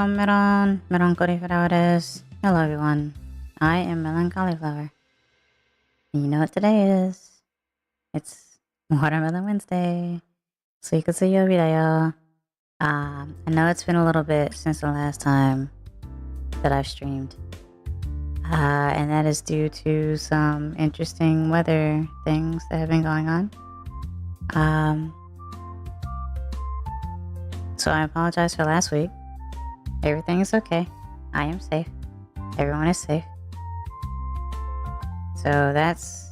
Melon, meloncollieflaurです. Hello everyone, I am meloncollieflaur. And you know what today is? It's Watermelon Wednesday. スイカ水曜日だよ. I know it's been a little bit since the last time that I've streamed. And that is due to some interesting weather things that have been going on. So I apologize for last week. Everything is okay. I am safe. Everyone is safe. So that's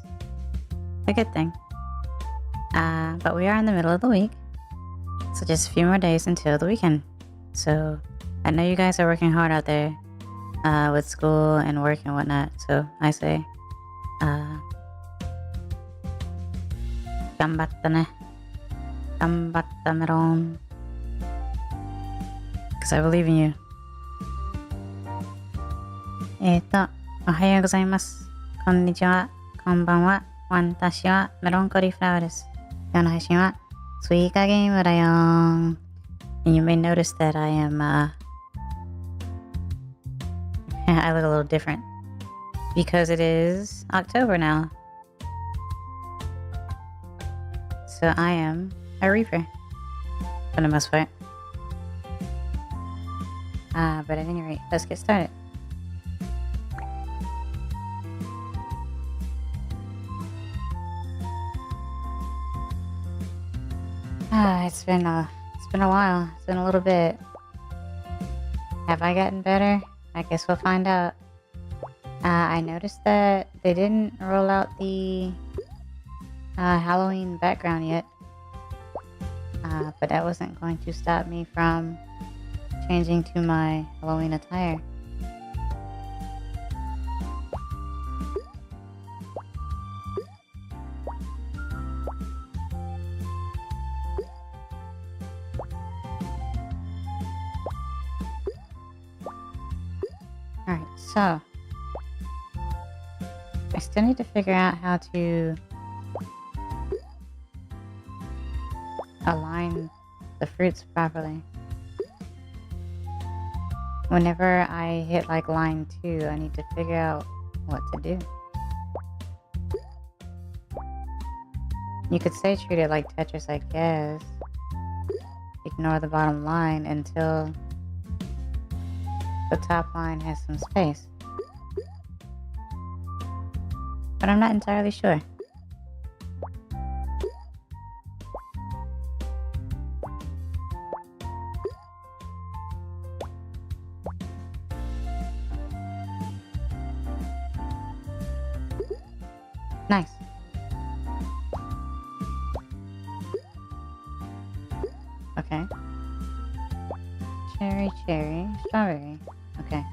a good thing. But we are in the middle of the week. So just a few more days until the weekend. So I know you guys are working hard out there with school and work and whatnot. So I say, ganbatta ne. Ganbatta Melon. Because I believe in you. おはようございます。こんにちは。こんばんは。私はメロンコリーフラワーです。今日の配信はスイカゲームだよ。And you may notice that I am, I look a little different. Because it is October now. So I am a reaper. For the most part. But at any rate, let's get started. It's been a while. It's been a little bit. Have I gotten better? I guess we'll find out. I noticed that they didn't roll out the Halloween background yet. But that wasn't going to stop me from changing to my Halloween attire. Alright, so I still need to figure out how to align the fruits properly. Whenever I hit like line 2, I need to figure out what to do. You could say treat it like Tetris, I guess. Ignore the bottom line until the top line has some space. But I'm not entirely sure. Nice. Okay. Cherry, strawberry. Okay.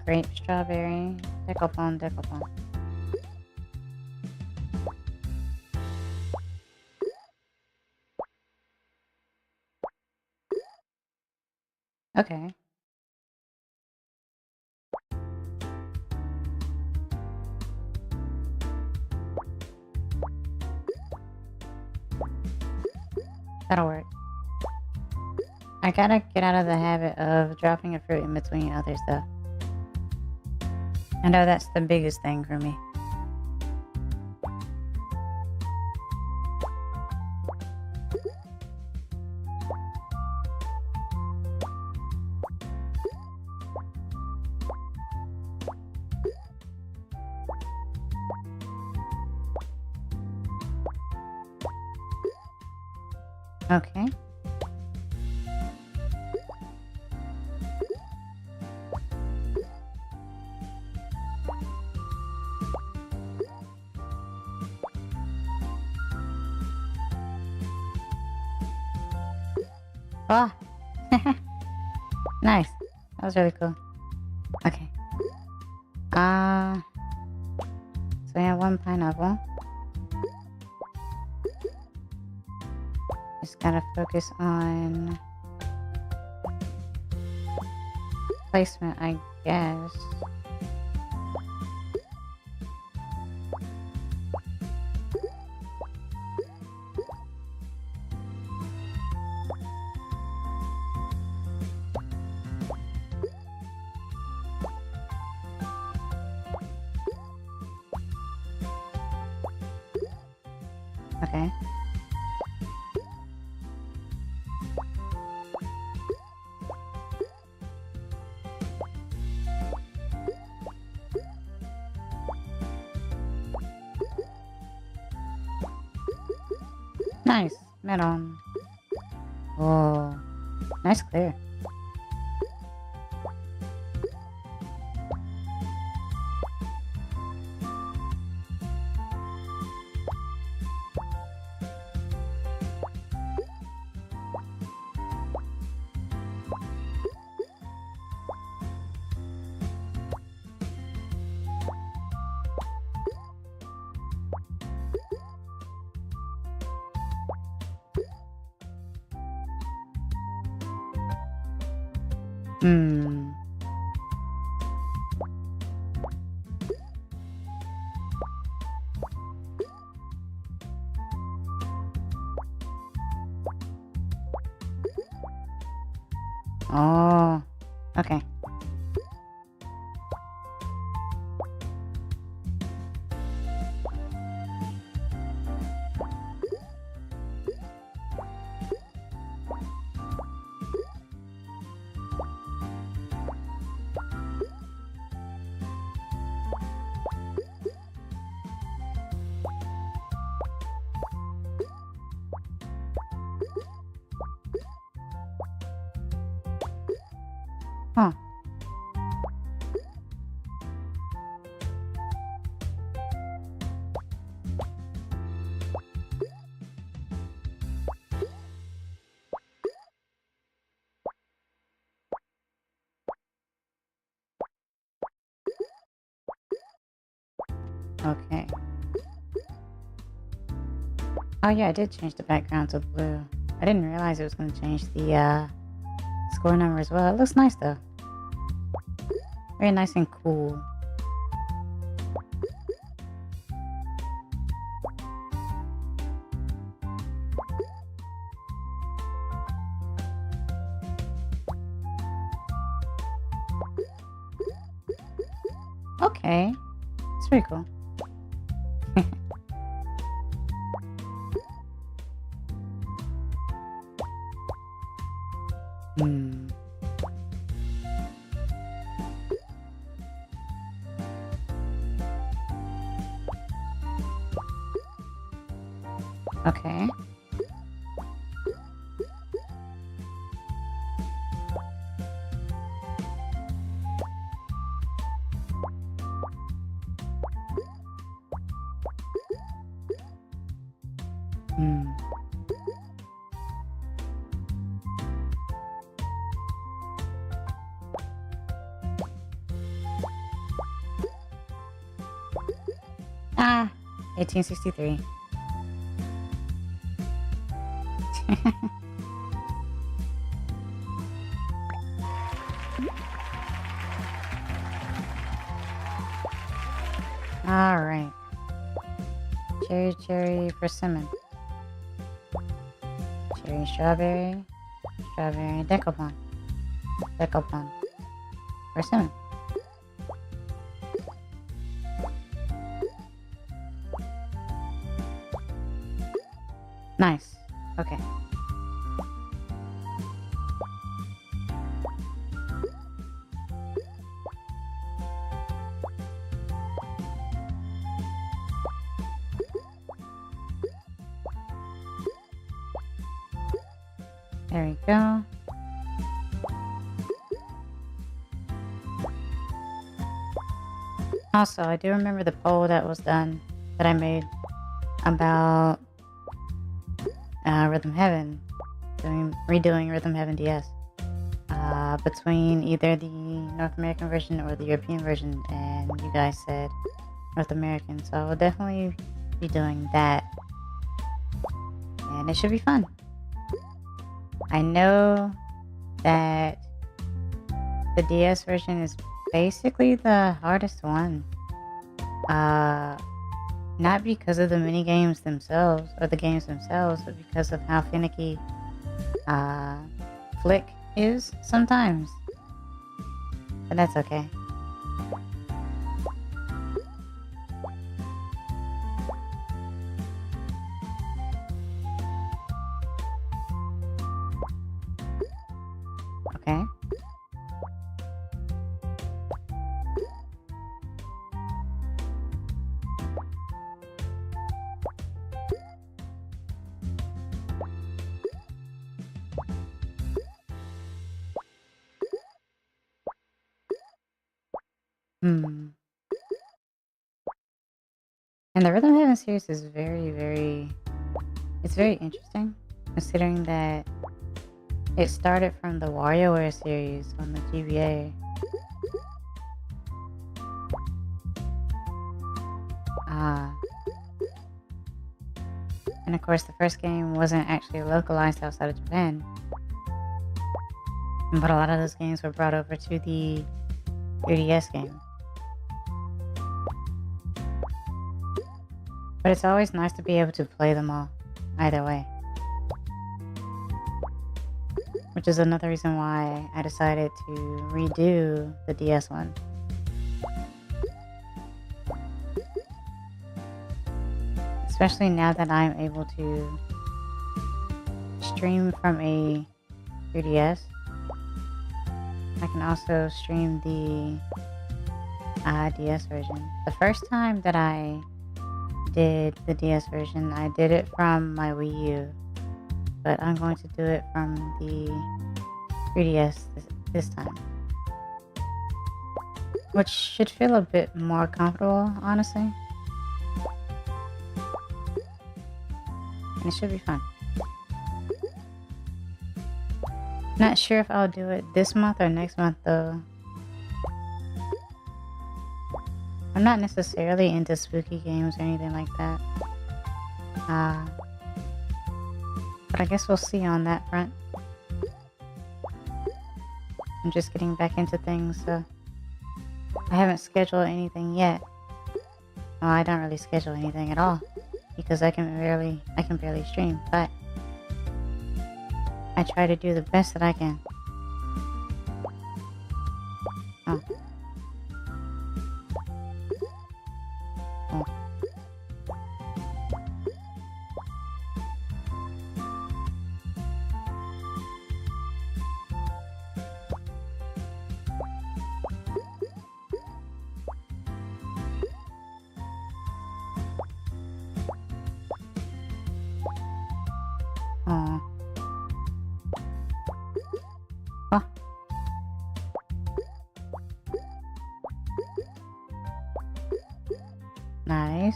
Grape, strawberry, decopon. Okay. That'll work. I gotta get out of the habit of dropping a fruit in between others though. I know that's the biggest thing for me. Okay. Oh, nice. That was really cool. Okay. So we have one pineapple. Just gotta focus on placement, I guess. Okay. Nice. Melon. Oh, nice clear. Hmm. Oh, okay. Huh. Okay. Oh yeah, I did change the background to blue. I didn't realize it was going to change the score number as well. It looks nice though. Very nice and cool. Okay. It's pretty cool. Hmm. Okay. Hmm. Ah, 1863. All right. Cherry persimmon. Cherry strawberry. Strawberry decoupon. Decoupon. Persimmon. Nice. Okay. There we go. Also, I do remember the poll that was done that I made about Rhythm Heaven. redoing Rhythm Heaven DS between either the North American version or the European version, and you guys said North American, so I will definitely be doing that, and it should be fun. I know that the DS version is basically the hardest one. Not because of the mini games themselves or the games themselves, but because of how finicky Flick is sometimes. But that's okay. Okay. And the Rhythm Heaven series is it's very interesting, considering that it started from the WarioWare series on the GBA. And of course the first game wasn't actually localized outside of Japan. But a lot of those games were brought over to the 3DS game. But it's always nice to be able to play them all, either way. Which is another reason why I decided to redo the DS one. Especially now that I'm able to stream from a 3DS. I can also stream the DS version. The first time that I did the DS version, I did it from my Wii U, but I'm going to do it from the 3DS this time, which should feel a bit more comfortable, honestly, and it should be fun. Not sure if I'll do it this month or next month though. I'm not necessarily into spooky games or anything like that. But I guess we'll see on that front. I'm just getting back into things, so I haven't scheduled anything yet. Well, I don't really schedule anything at all because I can barely stream, but I try to do the best that I can. Oh. Oh. Oh. Nice.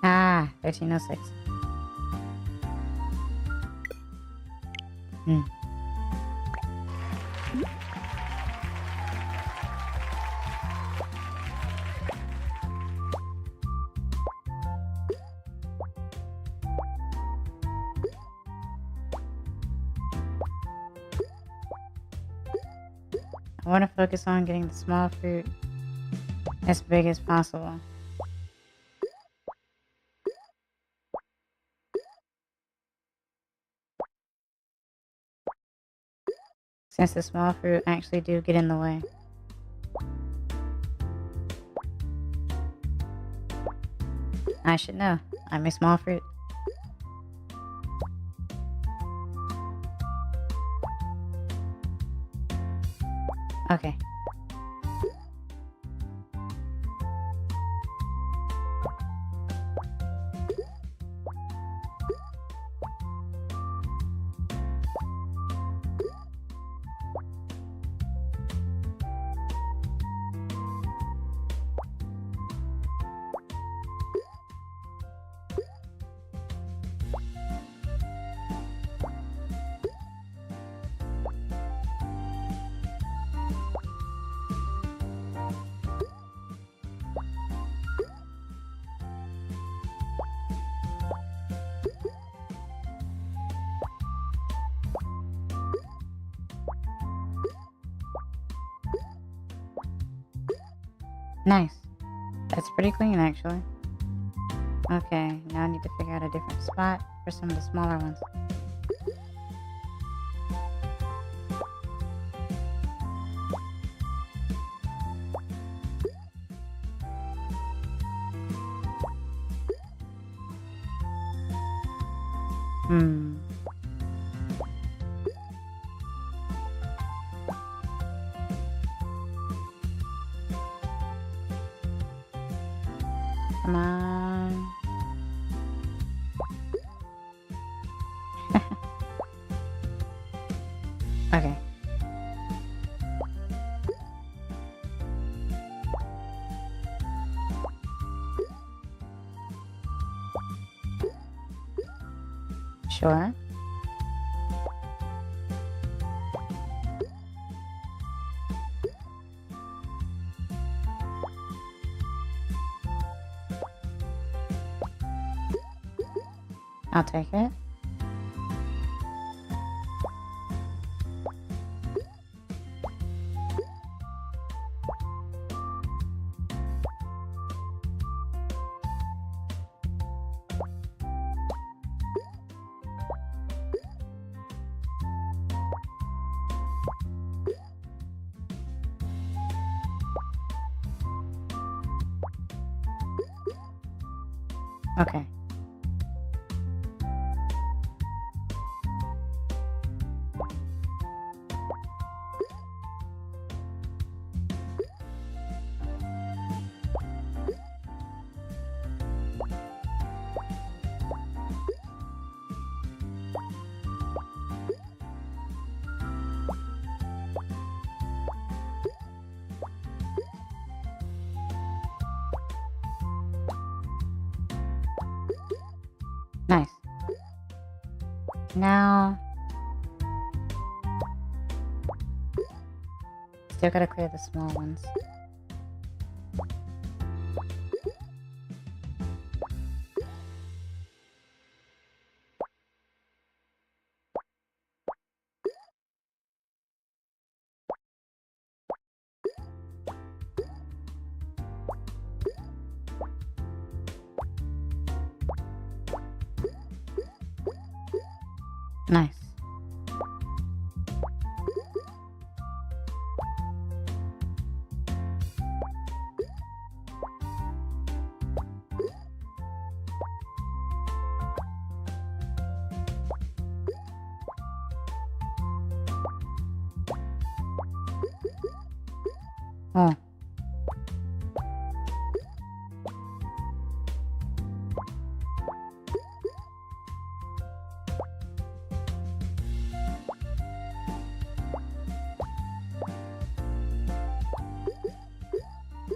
Ah, 1306. I want to focus on getting the small fruit as big as possible. Since the small fruit actually do get in the way. I should know. I'm a small fruit. Okay. Nice. That's pretty clean, actually. Okay, now I need to figure out a different spot for some of the smaller ones. Hmm. Come on. Okay. Sure. I'll take it. Okay. Nice. Now, still gotta clear the small ones. Nice. Oh.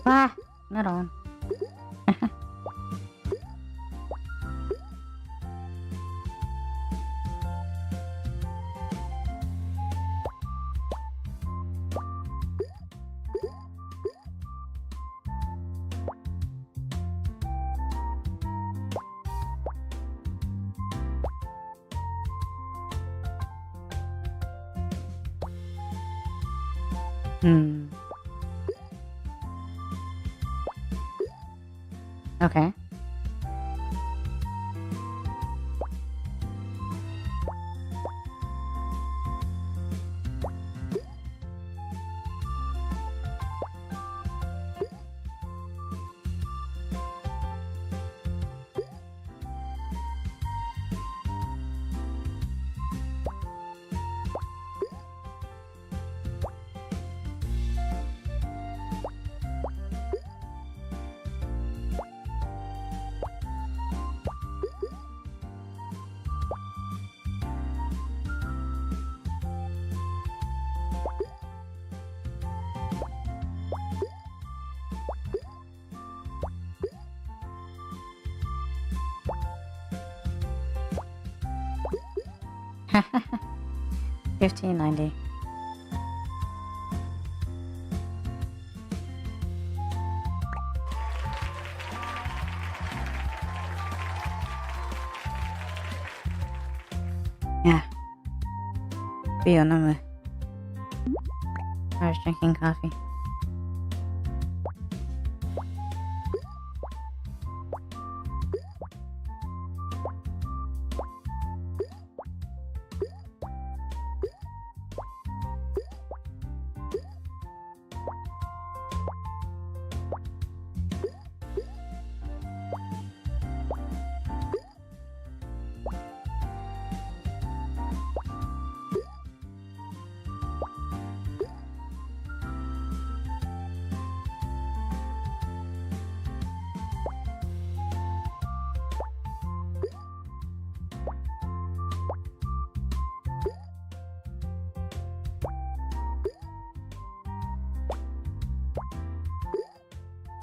Ah, Melon. Hmm. Okay. $15.90. Yeah. I was drinking coffee.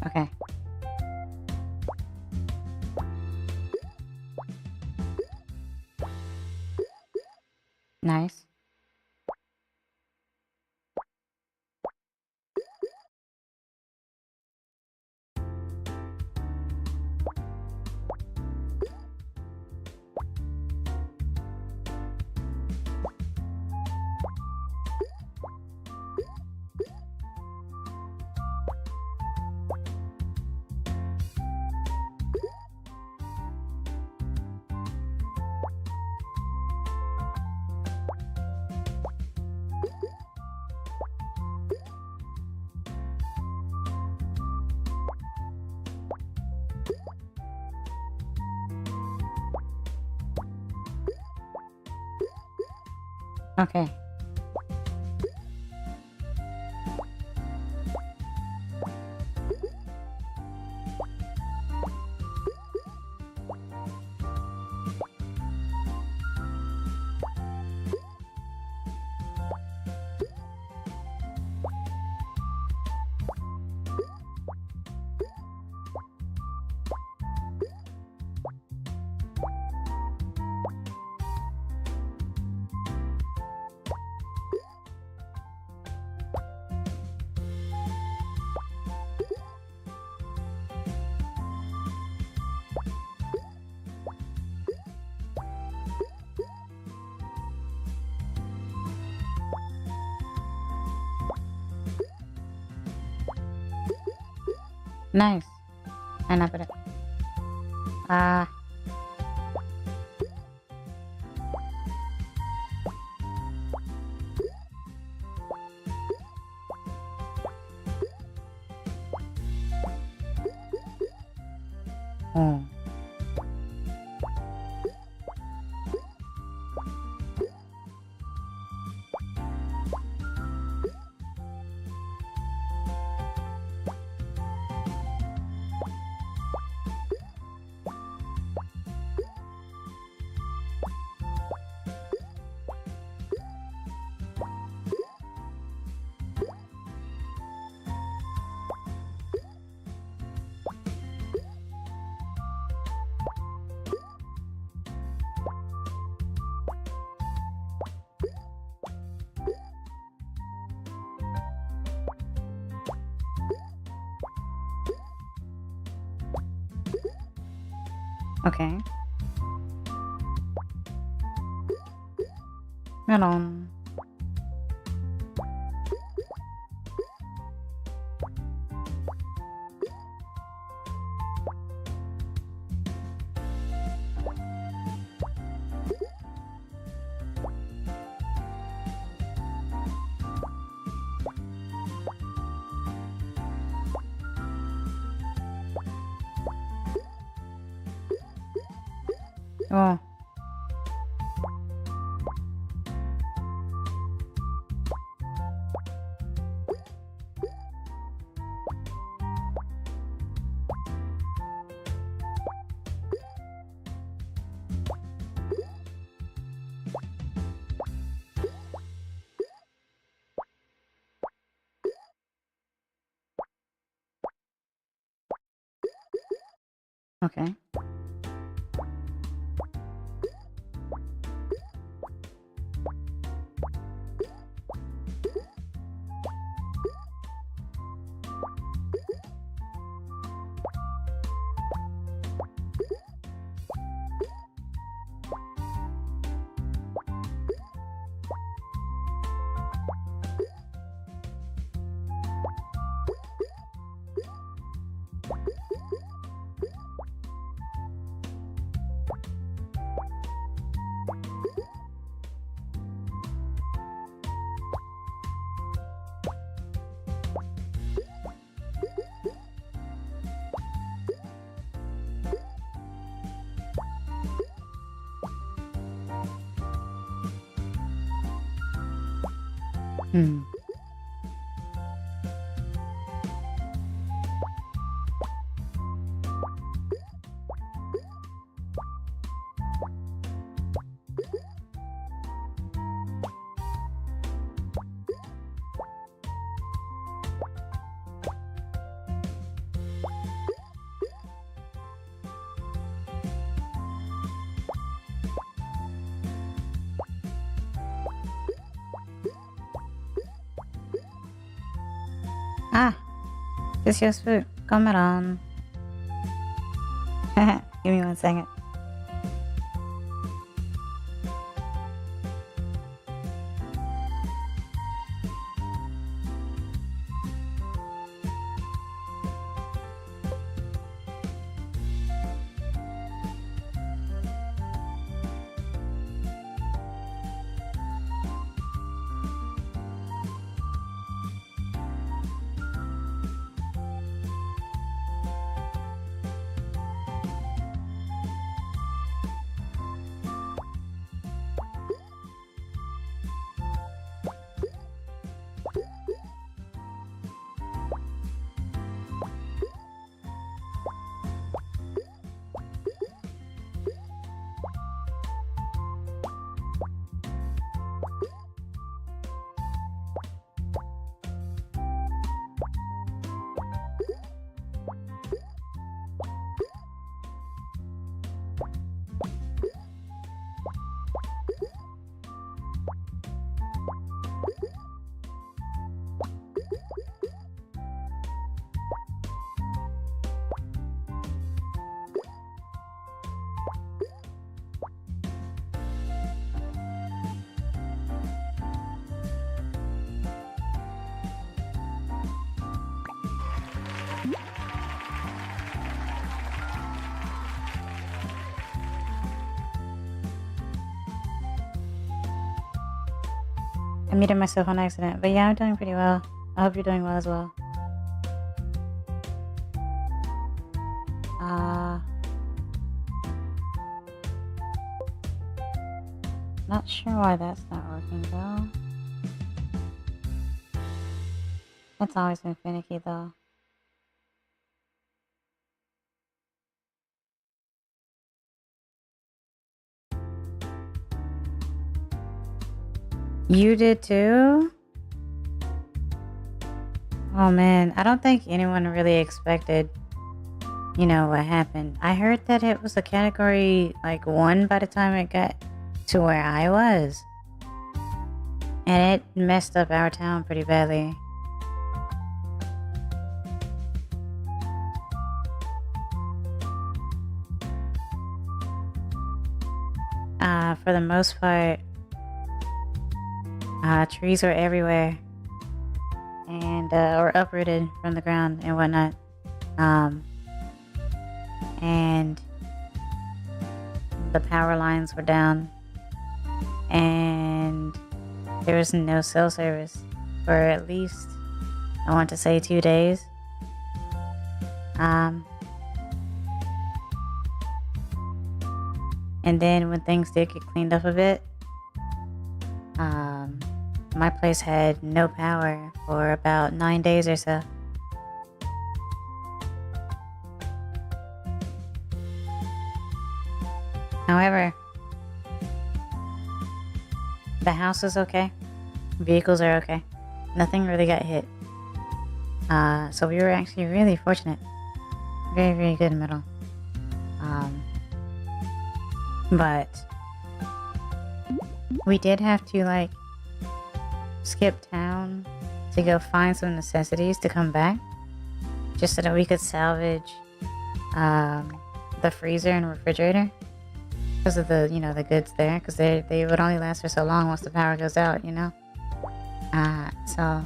Okay. Nice. Okay. Nice. Enak udah. Ah. Oh. Okay. Melon. Oh. Okay. Hmm. Ah, this is food. Come on. Give me 1 second. I muted myself on accident, but yeah, I'm doing pretty well. I hope you're doing well as well. Not sure why that's not working though. It's always been finicky though. You did too? Oh man, I don't think anyone really expected, what happened. I heard that it was a category like 1 by the time it got to where I was. And it messed up our town pretty badly. For the most part, trees were everywhere and or uprooted from the ground and whatnot. And the power lines were down, and there was no cell service for at least, I want to say, 2 days. And then when things did get cleaned up a bit, my place had no power for about 9 days or so. However, the house is okay. Vehicles are okay. Nothing really got hit. So we were actually really fortunate. Very, very good Melon. But we did have to skip town to go find some necessities to come back, just so that we could salvage the freezer and refrigerator because of the the goods there, because they would only last for so long once the power goes out. So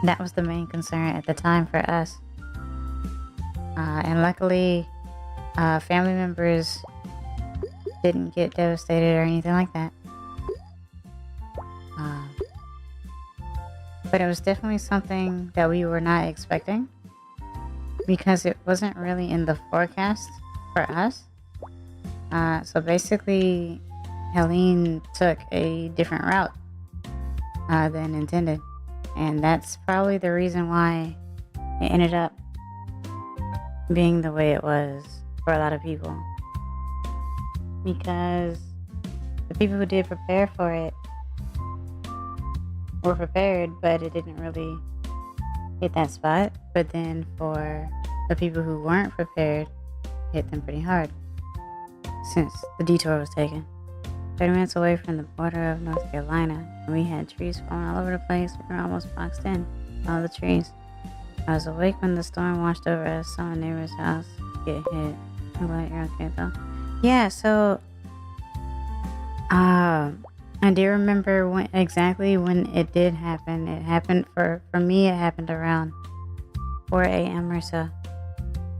that was the main concern at the time for us. And luckily, family members didn't get devastated or anything like that. But it was definitely something that we were not expecting, because it wasn't really in the forecast for us. So basically, Helene took a different route than intended. And that's probably the reason why it ended up being the way it was for a lot of people. Because the people who did prepare for it were prepared, but it didn't really hit that spot. But then for the people who weren't prepared, it hit them pretty hard since the detour was taken. 30 minutes away from the border of North Carolina, and we had trees falling all over the place. We were almost boxed in, all the trees. I was awake when the storm washed over us, saw a neighbor's house get hit. I'm glad you're okay though. Yeah, so I do remember when it did happen. It happened for me, it happened around 4 a.m. or so.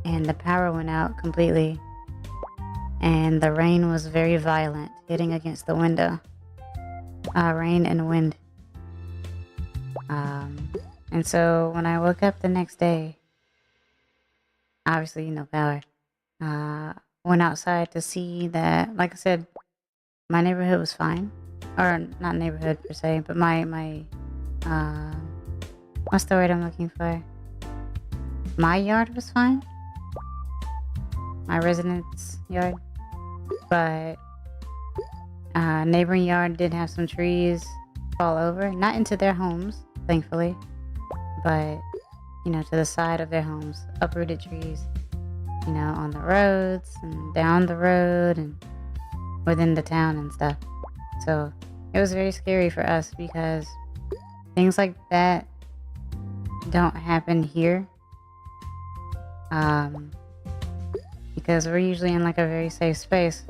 And the power went out completely. And the rain was very violent, hitting against the window. Rain and wind. And so when I woke up the next day, obviously no power. Went outside to see that, like I said, my neighborhood was fine. Or not neighborhood per se, but my what's the word I'm looking for? My yard was fine. My residence yard. But neighboring yard did have some trees fall over. Not into their homes, thankfully. But, to the side of their homes. Uprooted trees. On the roads and down the road and within the town and stuff. So it was very scary for us because things like that don't happen here. Because we're usually in like a very safe space.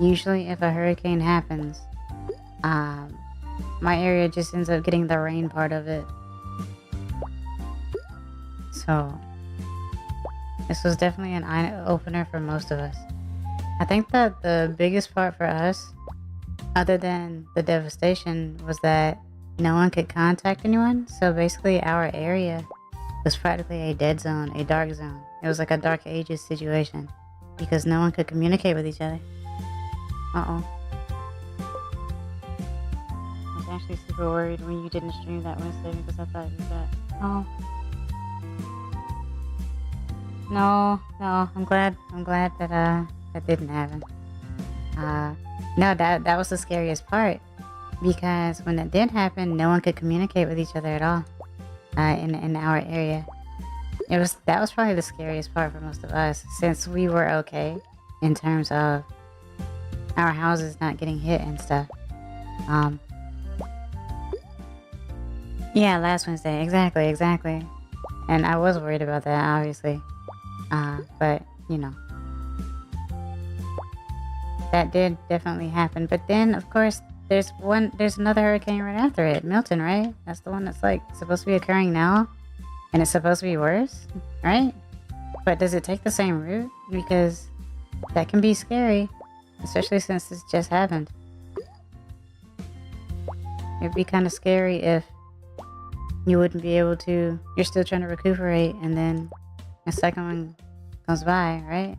Usually if a hurricane happens, my area just ends up getting the rain part of it. So this was definitely an eye-opener for most of us. I think that the biggest part for us, other than the devastation, was that no one could contact anyone. So basically our area was practically a dead zone, a dark zone. It was like a Dark Ages situation because no one could communicate with each other. Uh-oh. I was actually super worried when you didn't stream that Wednesday because I thought you got... Oh. No, I'm glad that that didn't happen. No, that was the scariest part because when that did happen, no one could communicate with each other at all. In our area, that was probably the scariest part for most of us since we were okay in terms of our houses not getting hit and stuff. Yeah, last Wednesday, exactly. And I was worried about that, obviously. But that did definitely happen. But then, of course, there's another hurricane right after it, Milton, right? That's the one that's like supposed to be occurring now, and it's supposed to be worse, right? But does it take the same route? Because that can be scary, especially since this just happened. It'd be kind of scary if you wouldn't be able to. You're still trying to recuperate, and then a second one comes by, right?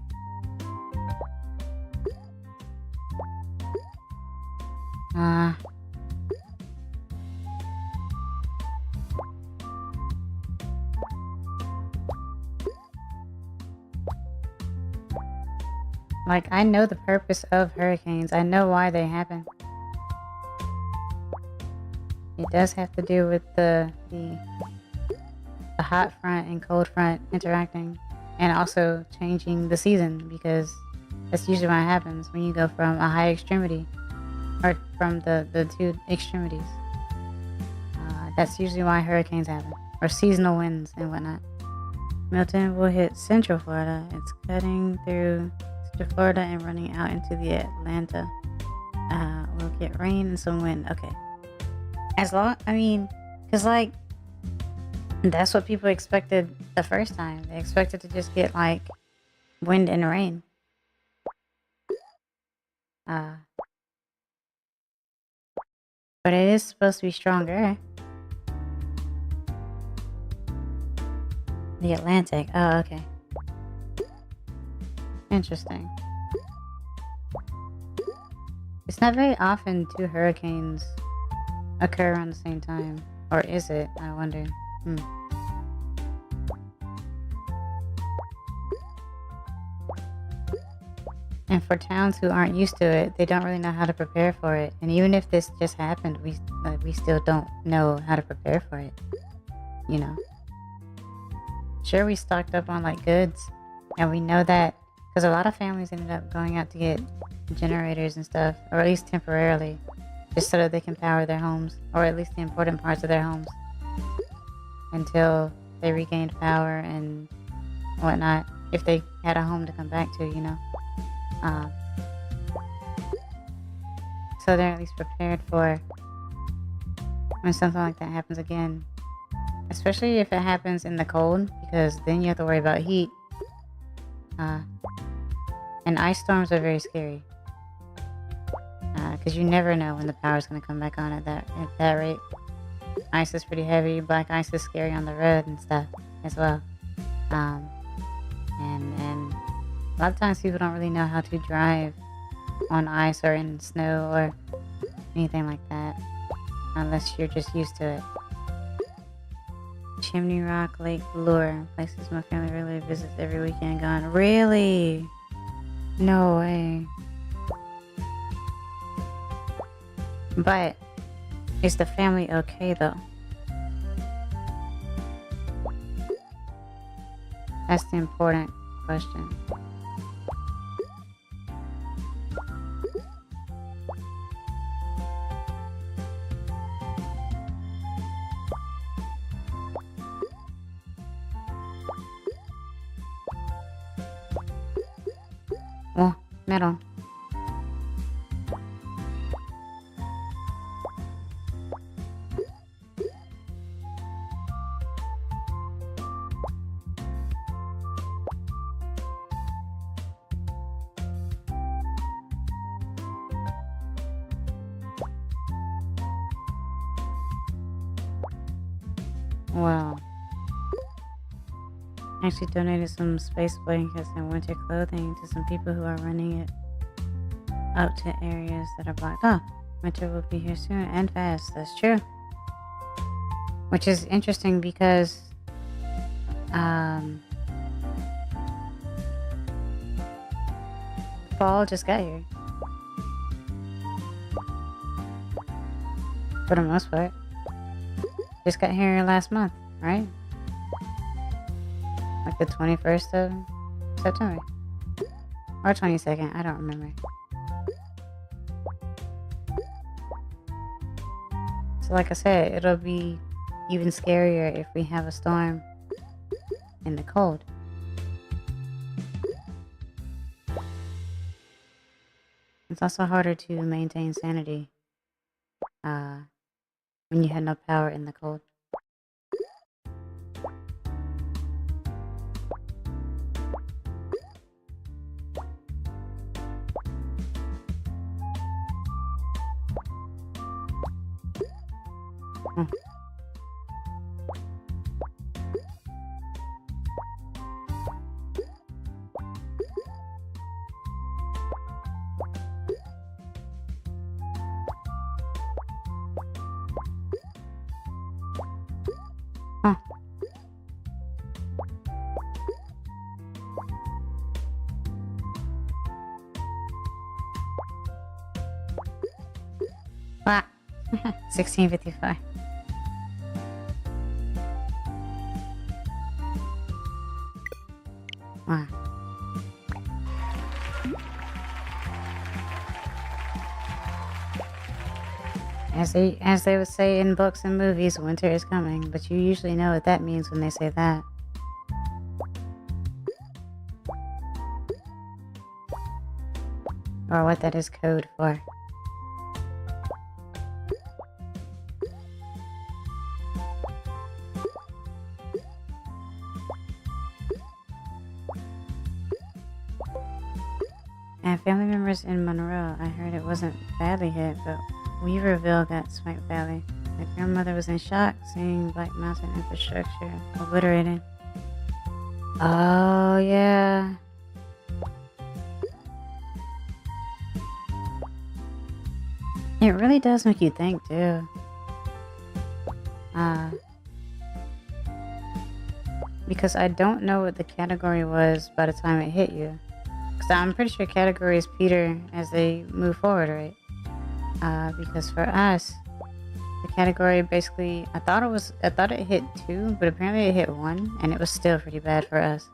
Like, I know the purpose of hurricanes. I know why they happen. It does have to do with the hot front and cold front interacting, and also changing the season, because that's usually what happens when you go from a high extremity, or from the two extremities. That's usually why hurricanes happen, or seasonal winds and whatnot. Milton will hit Central Florida. It's cutting through Central Florida and running out into the Atlanta. We'll get rain and some wind. Okay. Because like, that's what people expected the first time. They expected to just get like wind and rain. But it is supposed to be stronger. The Atlantic. Oh, okay. Interesting. It's not very often two hurricanes occur around the same time. Or is it? I wonder. And for towns who aren't used to it, they don't really know how to prepare for it. And even if this just happened, we still don't know how to prepare for it. You know? Sure, we stocked up on like goods, and we know that because a lot of families ended up going out to get generators and stuff, or at least temporarily, just so that they can power their homes, or at least the important parts of their homes, until they regained power and whatnot, if they had a home to come back to, you know. So they're at least prepared for when something like that happens again. Especially if it happens in the cold, because then you have to worry about heat. And ice storms are very scary. Because you never know when the power's going to come back on at that rate. Ice is pretty heavy. Black ice is scary on the road and stuff as well. And a lot of times people don't really know how to drive on ice or in snow or anything like that, unless you're just used to it. Chimney Rock Lake Lure, places my family really visits every weekend. Gone. Really? No way. But is the family okay though? That's the important question. Oh, Melon. Wow. Actually donated some space blankets and winter clothing to some people who are running it up to areas that are blocked. Oh, winter will be here soon and fast. That's true. Which is interesting because fall just got here. For the most part. Just got here last month, right? Like the 21st of September. Or 22nd, I don't remember. So like I said, it'll be even scarier if we have a storm in the cold. It's also harder to maintain sanity when you had no power in the cold. Huh. Wow. 1655. Wow. As they would say in books and movies, winter is coming, but you usually know what that means when they say that. Or what that is code for. And family members in Monroe, I heard it wasn't badly hit, but Weaverville got smacked badly. My grandmother was in shock seeing Black Mountain infrastructure obliterated. Oh, yeah. It really does make you think, too. Because I don't know what the category was by the time it hit you. Because I'm pretty sure categories peter as they move forward, right? Because for us, the category basically, I thought it hit 2, but apparently it hit 1, and it was still pretty bad for us.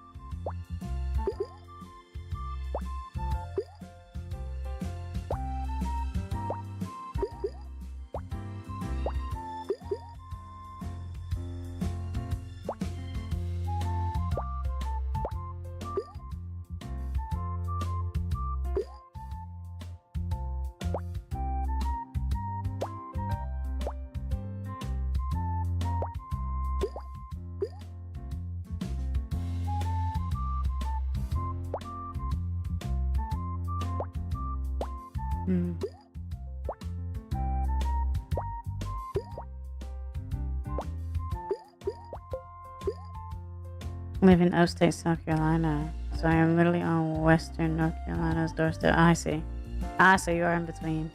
I live in upstate South Carolina, so I am literally on western North Carolina's doorstep. I see. So you are in between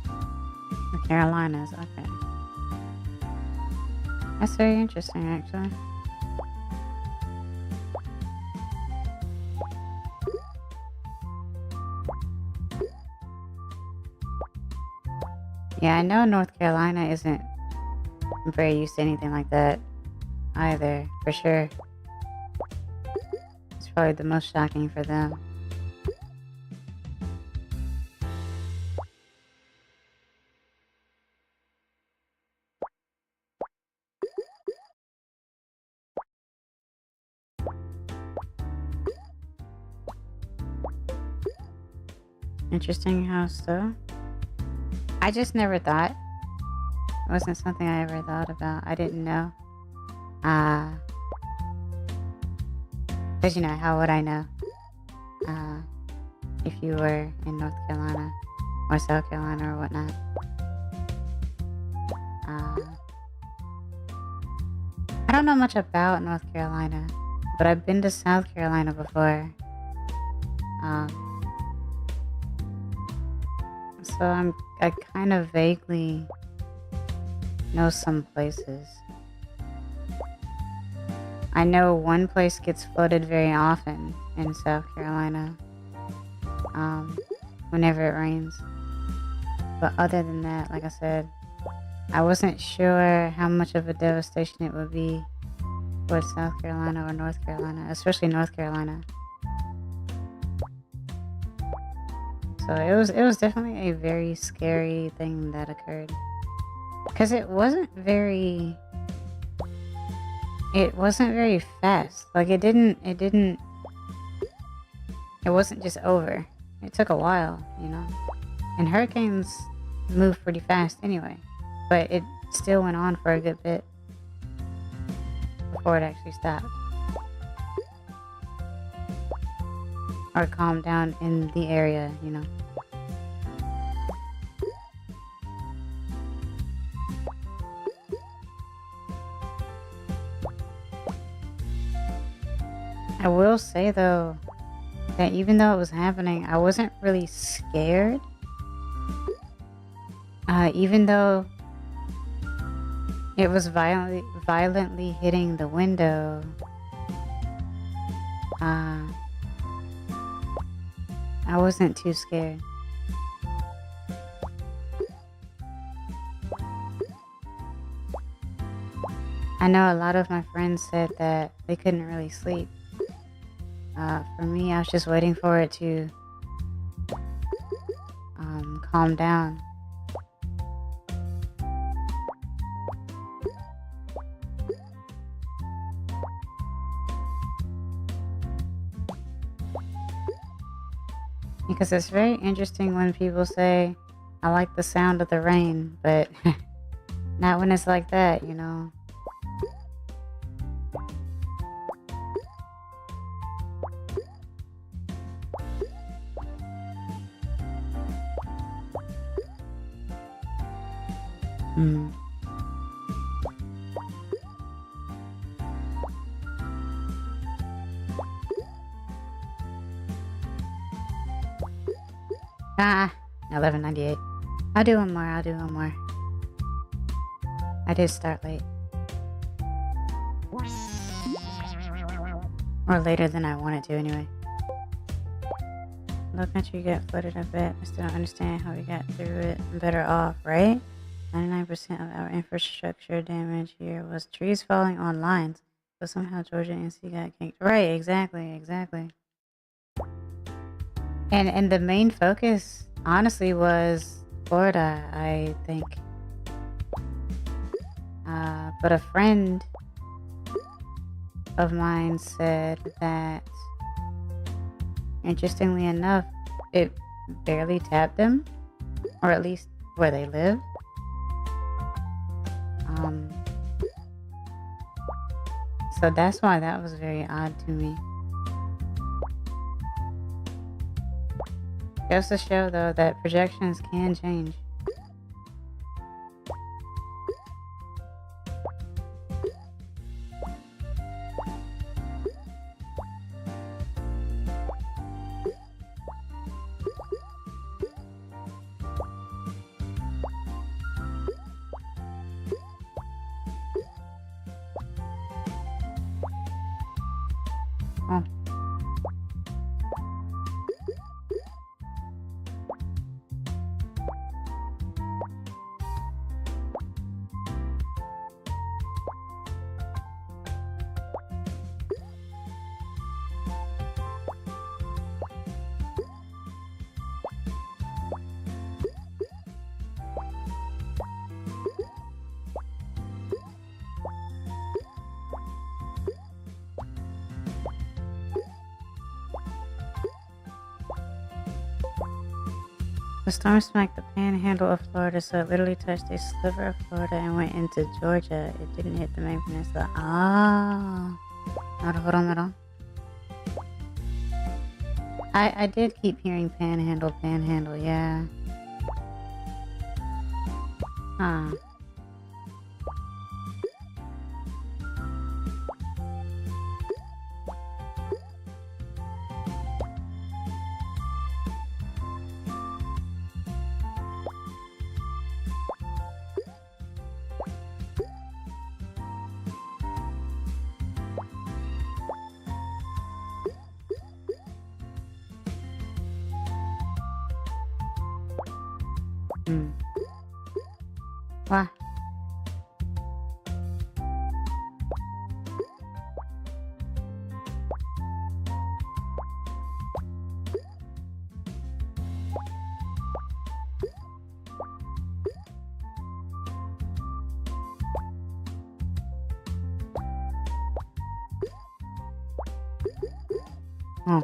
the Carolinas. Okay. That's very interesting, actually. Yeah, I know North Carolina isn't very used to anything like that either, for sure. It's probably the most shocking for them. Interesting house, though. I just never thought. It wasn't something I ever thought about. I didn't know. Because, you know, how would I know? If you were in North Carolina or South Carolina or whatnot. I don't know much about North Carolina, but I've been to South Carolina before. So I kind of vaguely know some places. I know one place gets flooded very often in South Carolina, whenever it rains. But other than that, like I said, I wasn't sure how much of a devastation it would be towards South Carolina or North Carolina, especially North Carolina. So it was definitely a very scary thing that occurred. Because it wasn't very fast. Like it wasn't just over. It took a while, you know. And hurricanes move pretty fast anyway. But it still went on for a good bit before it actually stopped. Or calmed down in the area, you know. I will say though, that even though it was happening, I wasn't really scared. Even though it was violently hitting the window, I wasn't too scared. I know a lot of my friends said that they couldn't really sleep. For me, I was just waiting for it to calm down. Because it's very interesting when people say, I like the sound of the rain, but not when it's like that, you know. Ah, 11.98. I'll do one more. I did start late. Or later than I wanted to, anyway. Low country got flooded, I bet. I still don't understand how we got through it. I'm better off, right? 99% of our infrastructure damage here was trees falling on lines. But somehow Georgia and NC got kicked. Right, exactly. And the main focus, honestly, was Florida, I think. But a friend of mine said that, interestingly enough, it barely tapped them, or at least where they live. So that's why that was very odd to me. Goes to show, though, that projections can change. Oh. The storm smacked the panhandle of Florida, so it literally touched a sliver of Florida and went into Georgia. It didn't hit the main peninsula. Ah. Hold on. I did keep hearing panhandle, yeah. Huh. Why? Oh.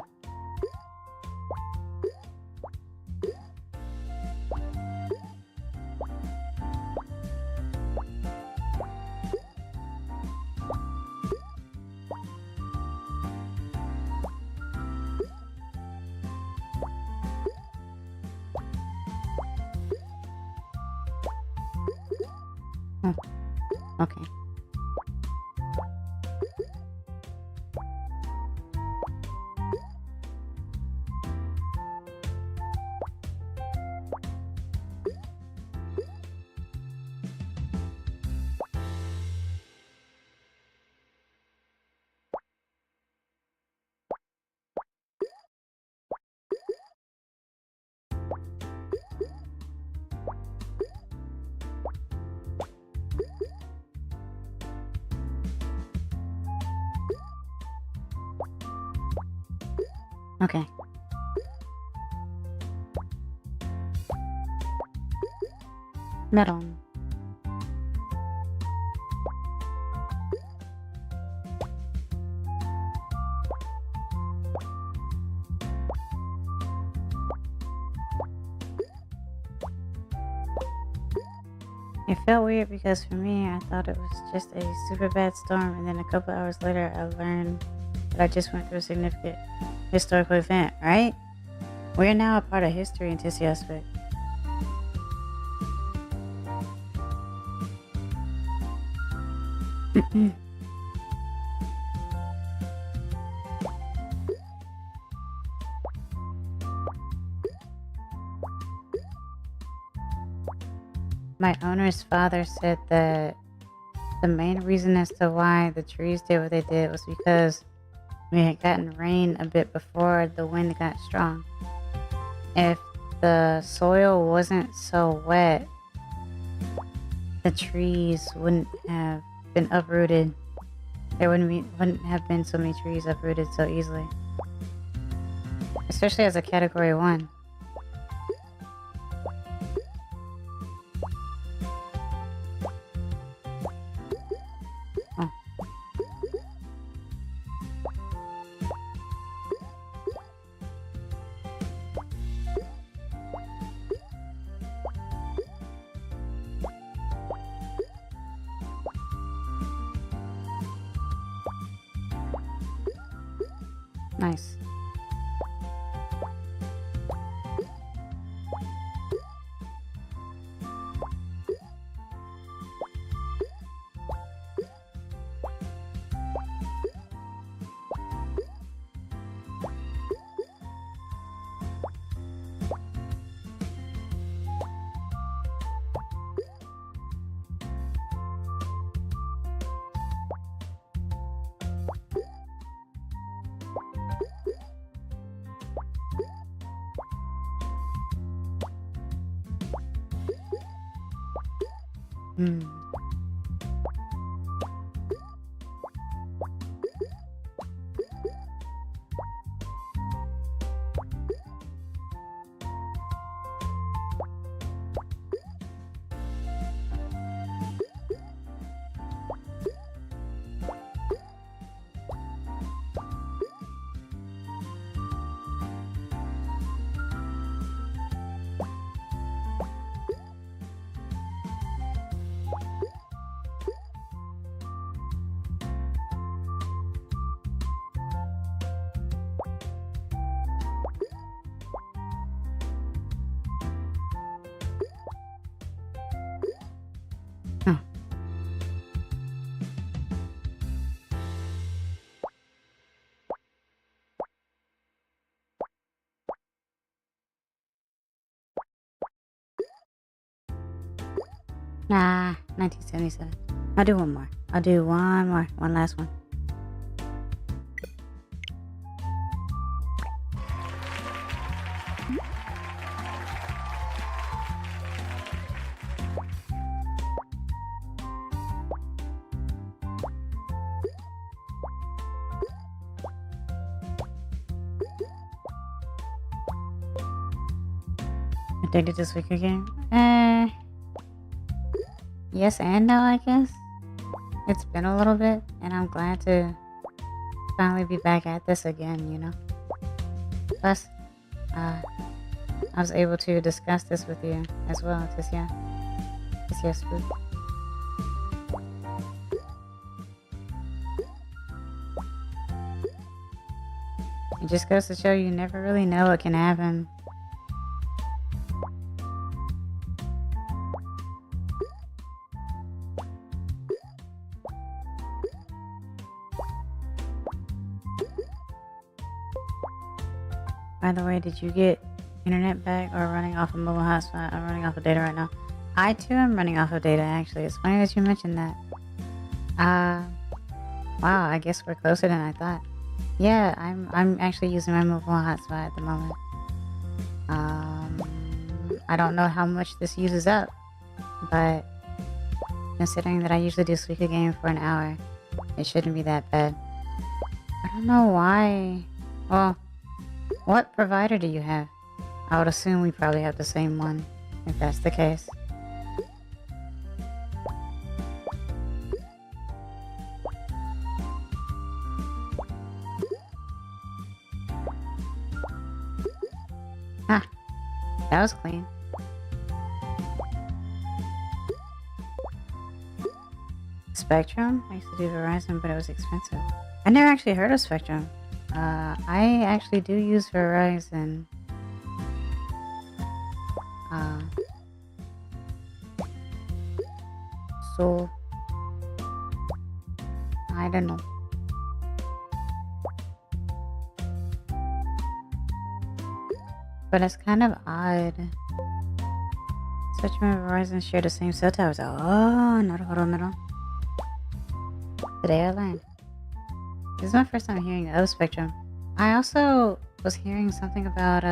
Okay. Okay. Melon. It felt weird because for me, I thought it was just a super bad storm, and then a couple hours later, I learned that I just went through a significant historical event, right? We're now a part of history in this aspect. My owner's father said that the main reason as to why the trees did what they did was because we had gotten rain a bit before the wind got strong. If the soil wasn't so wet, the trees wouldn't have been uprooted. There wouldn't have been so many trees uprooted so easily. Especially as a category 1. Oh. Nice. Hmm. Huh. Nah, 1977. I'll do one more. I'll do one more. One last one. Addicted to SUIKA game? Yes and no, I guess. It's been a little bit, and I'm glad to finally be back at this again, you know? Plus, I was able to discuss this with you as well this year. This year's food. It just goes to show you never really know what can happen. By the way, did you get internet back or running off a mobile hotspot? I'm running off of data right now. I too am running off of data actually. It's funny that you mentioned that. Wow, I guess we're closer than I thought. Yeah, I'm actually using my mobile hotspot at the moment. I don't know how much this uses up, but considering that I usually do SUIKA game for an hour, it shouldn't be that bad. I don't know why. Well, what provider do you have? I would assume we probably have the same one, if that's the case. Ah, that was clean. Spectrum? I used to do Verizon, but it was expensive. I never actually heard of Spectrum. I actually do use Verizon. So I don't know. But it's kind of odd. Spectrum and Verizon share the same cell towers. Oh, not a melon. Today I learned. This is my first time hearing the O spectrum. I also was hearing something about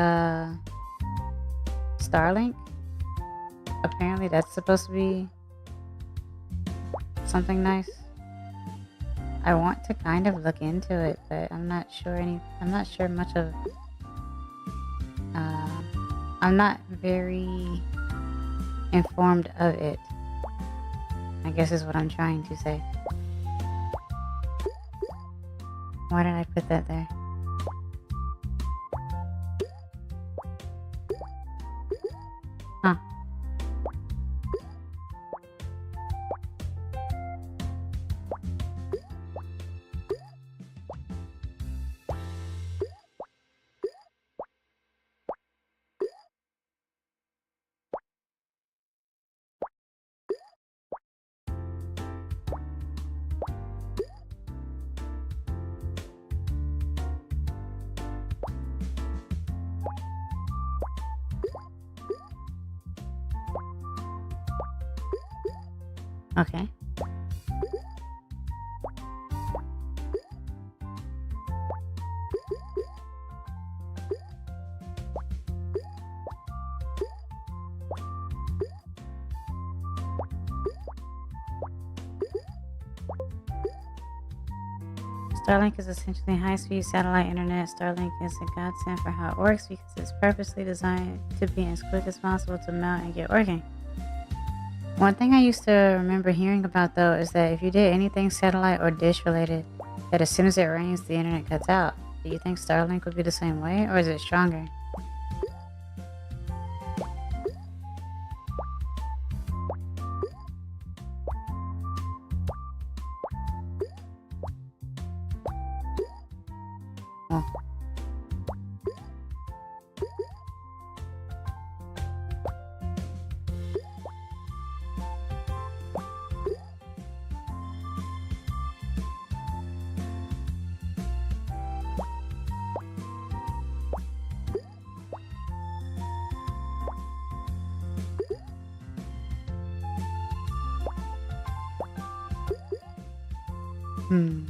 Starlink. Apparently that's supposed to be something nice. I want to kind of look into it, but I'm not sure much of I'm not very informed of it, I guess is what I'm trying to say. Why did I put that there? Huh. Okay. Starlink is essentially high-speed satellite internet. Starlink is a godsend for how it works because it's purposely designed to be as quick as possible to mount and get working. One thing I used to remember hearing about though is that if you did anything satellite or dish related, that as soon as it rains, the internet cuts out. Do you think Starlink would be the same way, or is it stronger? Oh. Hmm.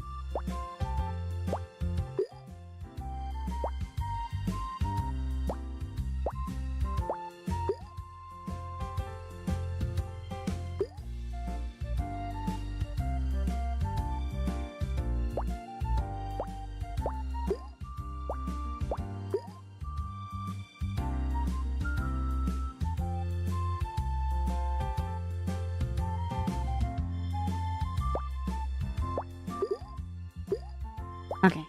Okay.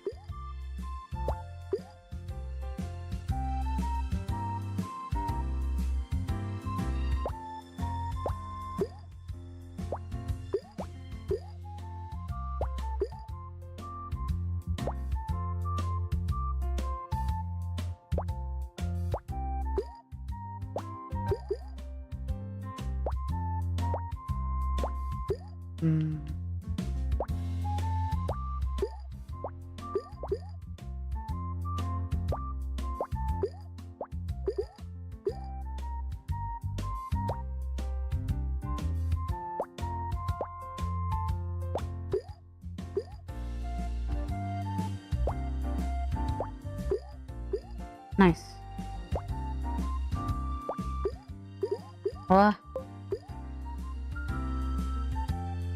Hmm. Nice. Well,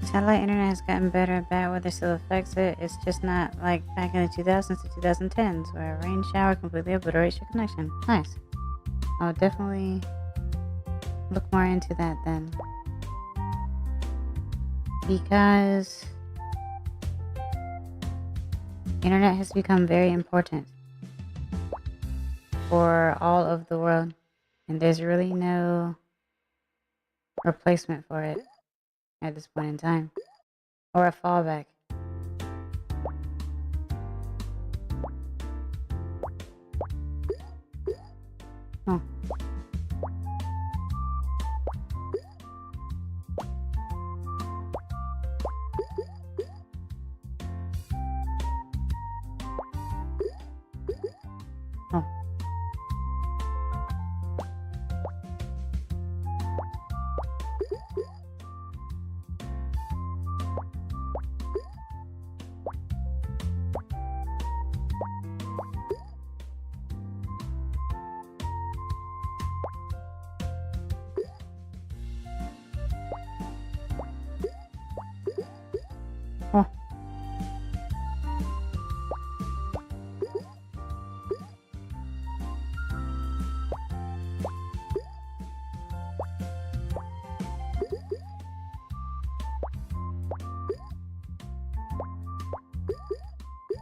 satellite internet has gotten better. Bad weather still affects it. It's just not like back in the 2000s to 2010s where a rain shower completely obliterates your connection. Nice. I'll definitely look more into that then. Because internet has become very important for all of the world, and there's really no replacement for it at this point in time, or a fallback. Oh. Oh.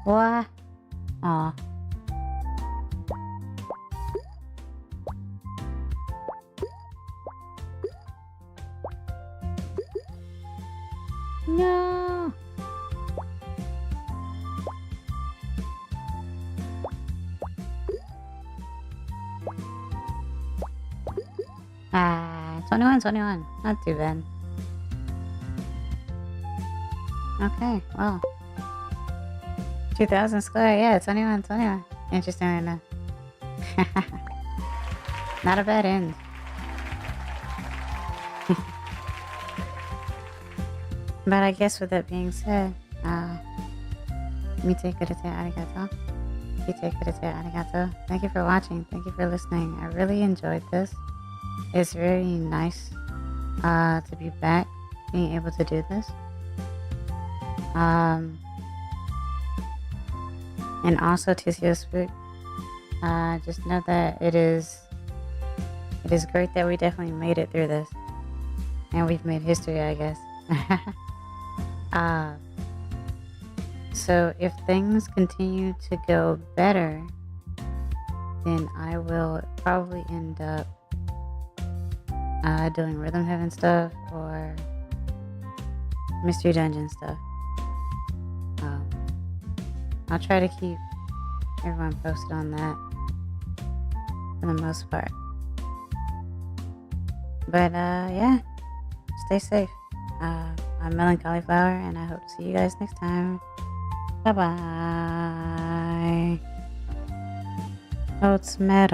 What? Aw. No. Ah, 21. Not too bad. Okay, well. 2,000 square, yeah, 21. Interesting enough. Not a bad end. But I guess with that being said, mite kurete arigato. Kite kurete arigato. Thank you for watching. Thank you for listening. I really enjoyed this. It's very nice to be back, being able to do this. And also to Spook, just know that it is great that we definitely made it through this, and we've made history, I guess. So if things continue to go better, then I will probably end up doing Rhythm Heaven stuff or Mystery Dungeon stuff. I'll try to keep everyone posted on that for the most part. But yeah, stay safe. I'm meloncollieflaur, and I hope to see you guys next time. Bye bye. Oats Melon.